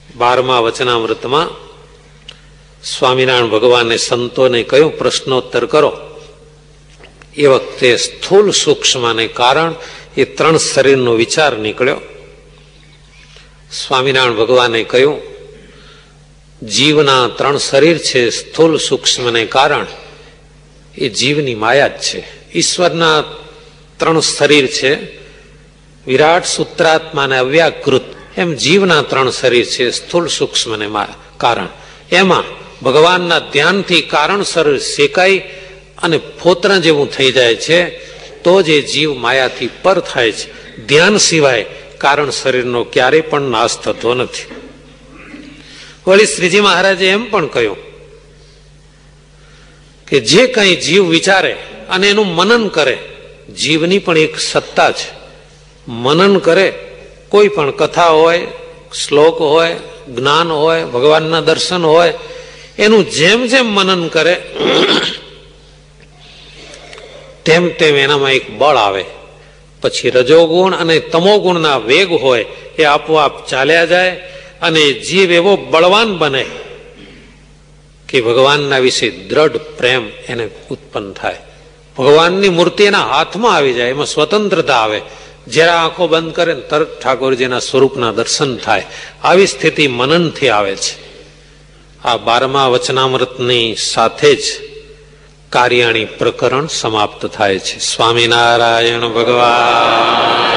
12મા વચનામૃતમાં સ્વામિનારાયણ ભગવાને સંતોને કહ્યું પ્રશ્નોત્તર કરો. એ વખતે સ્થૂલ સૂક્ષ્મને કારણ એ 3 શરીરનો વિચાર નીકળ્યો. સ્વામિનારાયણ ભગવાને કહ્યું જીવના 3 શરીર છે. સ્થૂલ સૂક્ષ્મને કારણ એ જીવની માયા જ છે. ઈશ્વરના 3 શરીર છે, વિરાટ સૂત્રાત્મા અને અવ્યાકૃત, એમ જીવના 3 શરીર છે, સ્થૂલ સૂક્ષ્મ ને કારણ. એમાં ભગવાનના ધ્યાનથી કારણ શરીર શેકાઈ અને ફોતરા જેવું થઈ જાય છે, તો જ એ જીવ માયાથી પર થાય છે. ધ્યાન સિવાય કારણ શરીરનો ક્યારેય પણ નાશ થતો નથી. વળી શ્રીજી મહારાજે એમ પણ કહ્યું કે જે કંઈ જીવ વિચારે અને એનું મનન કરે, જીવની પણ એક સત્તા છે. મનન કરે, કોઈ પણ કથા હોય, શ્લોક હોય, જ્ઞાન હોય, ભગવાનના દર્શન હોય, એનું જેમ જેમ મનન કરે તેમ તેમ એનામાં એક બળ આવે. પછી રજોગુણ અને તમોગુણના વેગ હોય એ આપોઆપ ચાલ્યા જાય અને જીવ એવો બળવાન બને કે ભગવાનના વિશે દ્રઢ પ્રેમ એને ઉત્પન્ન થાય. ભગવાનની મૂર્તિ એના હાથમાં આવી જાય, એમાં સ્વતંત્રતા આવે. જયારે આંખો બંધ કરે ને તરત ઠાકોરજીના સ્વરૂપના દર્શન થાય. આવી સ્થિતિ મનનથી આવે છે. આ 12મા વચનામૃતની સાથે જ કાર્યાણી પ્રકરણ સમાપ્ત થાય છે. સ્વામિનારાયણ ભગવાન.